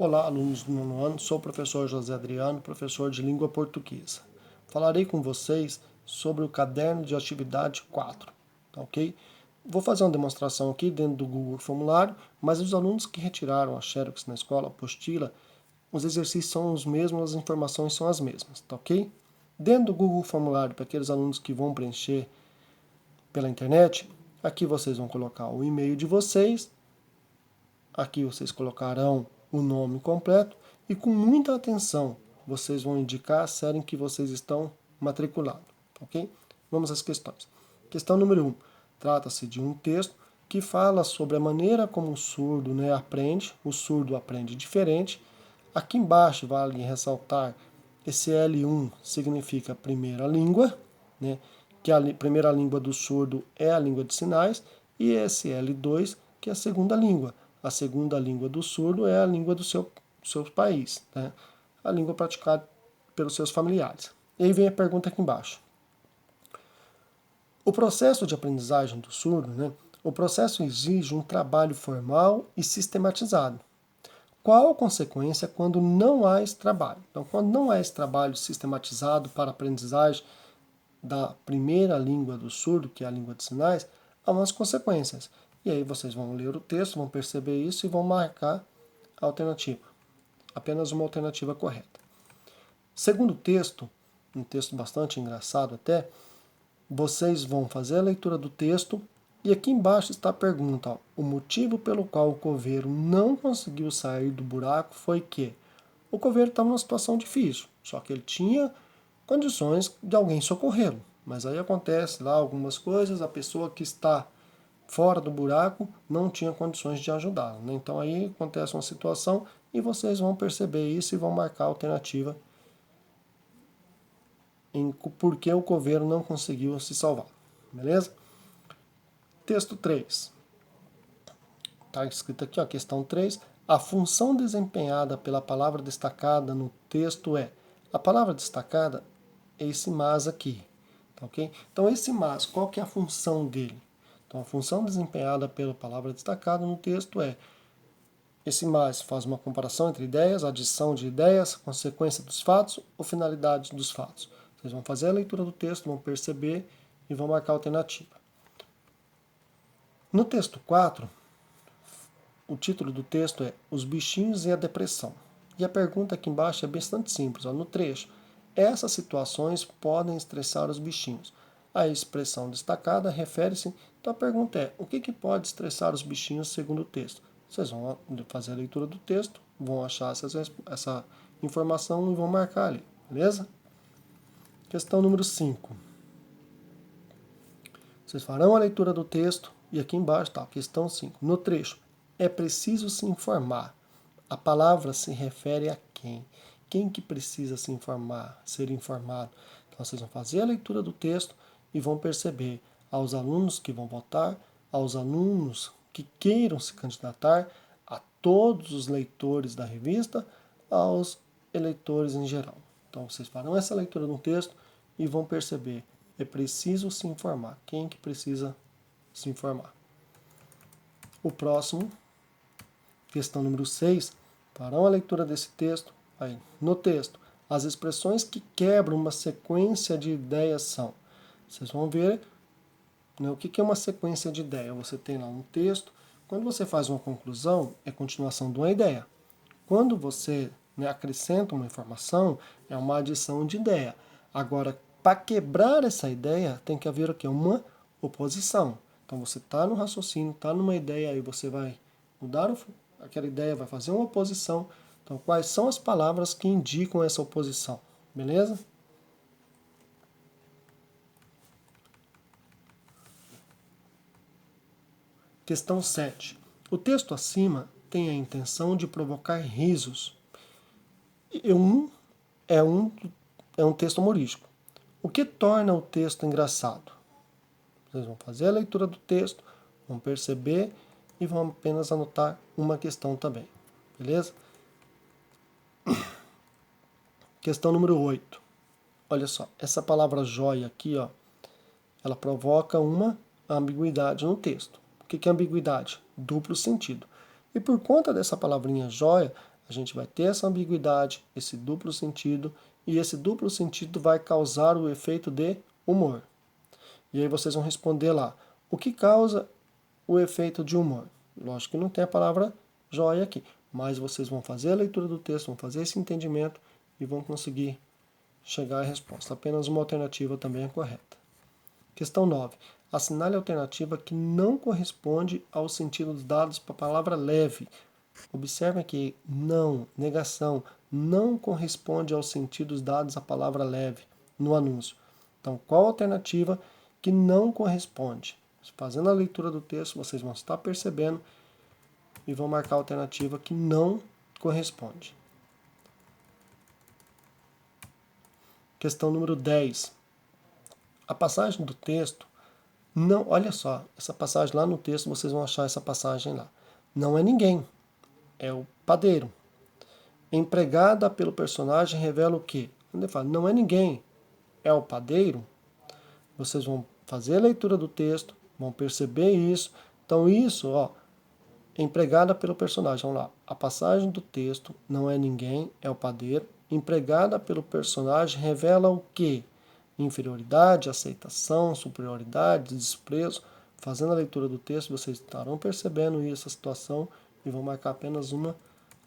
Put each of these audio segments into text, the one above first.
Olá, alunos do nono ano, sou o professor José Adriano, professor de língua portuguesa. Falarei com vocês sobre o caderno de atividade 4, tá ok? Vou fazer uma demonstração aqui dentro do Google Formulário, mas os alunos que retiraram a Xerox na escola, a apostila, os exercícios são os mesmos, as informações são as mesmas, tá ok? Dentro do Google Formulário, para aqueles alunos que vão preencher pela internet, aqui vocês vão colocar o e-mail de vocês. Aqui vocês colocarão o nome completo e com muita atenção vocês vão indicar a série em que vocês estão matriculados, ok? Vamos às questões. Questão número 1. Trata-se de um texto que fala sobre a maneira como o surdo aprende. O surdo aprende diferente. Aqui embaixo vale ressaltar esse L1 significa primeira língua, que a primeira língua do surdo é a língua de sinais, e esse L2 que é a segunda língua. A segunda língua do surdo é a língua do seu país, a língua praticada pelos seus familiares. E aí vem a pergunta aqui embaixo. O processo de aprendizagem do surdo, o processo exige um trabalho formal e sistematizado. Qual a consequência quando não há esse trabalho? Então, quando não há esse trabalho sistematizado para a aprendizagem da primeira língua do surdo, que é a língua de sinais, há umas consequências. E aí vocês vão ler o texto, vão perceber isso e vão marcar a alternativa. Apenas uma alternativa correta. Segundo texto, um texto bastante engraçado até, vocês vão fazer a leitura do texto e aqui embaixo está a pergunta. O motivo pelo qual o coveiro não conseguiu sair do buraco foi que o coveiro estava numa situação difícil, só que ele tinha condições de alguém socorrê-lo. Mas aí acontece lá algumas coisas, a pessoa que está fora do buraco não tinha condições de ajudá-lo. Então aí acontece uma situação e vocês vão perceber isso e vão marcar a alternativa em por que o coveiro não conseguiu se salvar. Beleza? Texto 3. Está escrito aqui, questão 3. A função desempenhada pela palavra destacada no texto é. A palavra destacada é esse mas aqui. Tá, ok? Então esse mas, qual que é a função dele? Então a função desempenhada pela palavra destacada no texto é. Esse mais faz uma comparação entre ideias, adição de ideias, consequência dos fatos ou finalidade dos fatos. Vocês vão fazer a leitura do texto, vão perceber e vão marcar a alternativa. No texto 4, o título do texto é Os bichinhos e a depressão. E a pergunta aqui embaixo é bastante simples. No trecho, essas situações podem estressar os bichinhos. A expressão destacada refere-se... Então a pergunta é, o que pode estressar os bichinhos segundo o texto? Vocês vão fazer a leitura do texto, vão achar essa informação e vão marcar ali, beleza? Questão número 5. Vocês farão a leitura do texto e aqui embaixo está a questão 5. No trecho, é preciso se informar. A palavra se refere a quem? Quem que precisa se informar, ser informado? Então vocês vão fazer a leitura do texto e vão perceber aos alunos que vão votar, aos alunos que queiram se candidatar, a todos os leitores da revista, aos eleitores em geral. Então vocês farão essa leitura do texto e vão perceber, é preciso se informar. Quem que precisa se informar? O próximo, questão número 6, farão a leitura desse texto. Aí, no texto, as expressões que quebram uma sequência de ideias são. Vocês vão ver o que é uma sequência de ideia. Você tem lá um texto. Quando você faz uma conclusão, é continuação de uma ideia. Quando você acrescenta uma informação, é uma adição de ideia. Agora, para quebrar essa ideia, tem que haver aqui uma oposição. Então você está no raciocínio, está numa ideia, aí você vai mudar aquela ideia, vai fazer uma oposição. Então quais são as palavras que indicam essa oposição? Beleza? Questão 7. O texto acima tem a intenção de provocar risos. É um texto humorístico. O que torna o texto engraçado? Vocês vão fazer a leitura do texto, vão perceber e vão apenas anotar uma questão também. Beleza? Questão número 8. Olha só, essa palavra joia aqui, ela provoca uma ambiguidade no texto. O que é ambiguidade? Duplo sentido. E por conta dessa palavrinha joia, a gente vai ter essa ambiguidade, esse duplo sentido, e esse duplo sentido vai causar o efeito de humor. E aí vocês vão responder lá, o que causa o efeito de humor? Lógico que não tem a palavra joia aqui, mas vocês vão fazer a leitura do texto, vão fazer esse entendimento e vão conseguir chegar à resposta. Apenas uma alternativa também é correta. Questão 9. Assinale a alternativa que não corresponde ao sentido dos dados para a palavra leve. Observem que não, negação, não corresponde aos sentidos dados à palavra leve no anúncio. Então, qual a alternativa que não corresponde? Fazendo a leitura do texto, vocês vão estar percebendo e vão marcar a alternativa que não corresponde. Questão número 10. A passagem do texto, não, olha só, essa passagem lá no texto, vocês vão achar essa passagem lá. Não é ninguém, é o padeiro. Empregada pelo personagem revela o quê? Quando ele fala, não é ninguém, é o padeiro, vocês vão fazer a leitura do texto, vão perceber isso. Então isso, ó, empregada pelo personagem, vamos lá. A passagem do texto, não é ninguém, é o padeiro. Empregada pelo personagem revela o quê? Inferioridade, aceitação, superioridade, desprezo. Fazendo a leitura do texto, vocês estarão percebendo essa situação e vão marcar apenas uma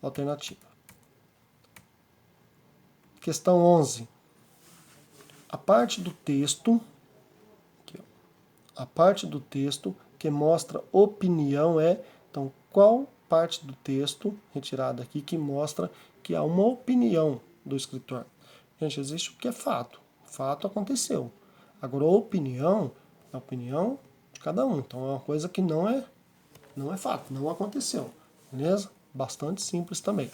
alternativa. Questão 11. A parte do texto, aqui, ó, a parte do texto que mostra opinião é, então, qual parte do texto retirada aqui que mostra que há uma opinião do escritor? Gente, existe o que é fato. Fato aconteceu. Agora, a opinião é a opinião de cada um. Então, é uma coisa que não é fato, não aconteceu. Beleza? Bastante simples também.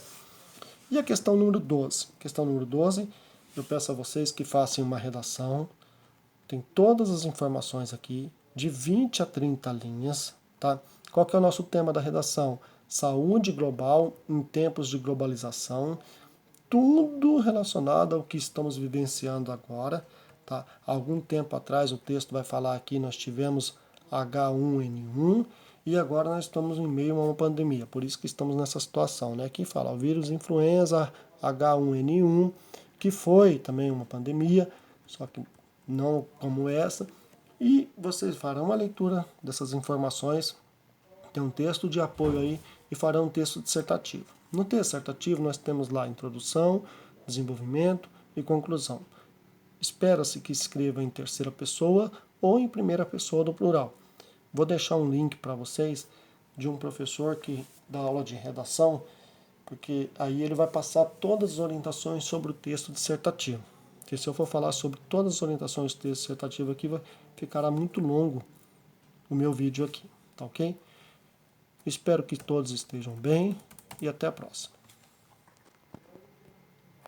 E a questão número 12? Questão número 12, eu peço a vocês que façam uma redação. Tem todas as informações aqui, de 20 a 30 linhas. Tá? Qual que é o nosso tema da redação? Saúde global em tempos de globalização. Tudo relacionado ao que estamos vivenciando agora. Tá? Algum tempo atrás o texto vai falar aqui, nós tivemos H1N1 e agora nós estamos em meio a uma pandemia. Por isso que estamos nessa situação. Né? Aqui fala o vírus influenza H1N1, que foi também uma pandemia, só que não como essa. E vocês farão uma leitura dessas informações, tem um texto de apoio aí e farão um texto dissertativo. No texto dissertativo nós temos lá introdução, desenvolvimento e conclusão. Espera-se que escreva em terceira pessoa ou em primeira pessoa do plural. Vou deixar um link para vocês de um professor que dá aula de redação, porque aí ele vai passar todas as orientações sobre o texto dissertativo. Porque se eu for falar sobre todas as orientações do texto dissertativo aqui, ficará muito longo o meu vídeo aqui, tá ok? Espero que todos estejam bem e até a próxima.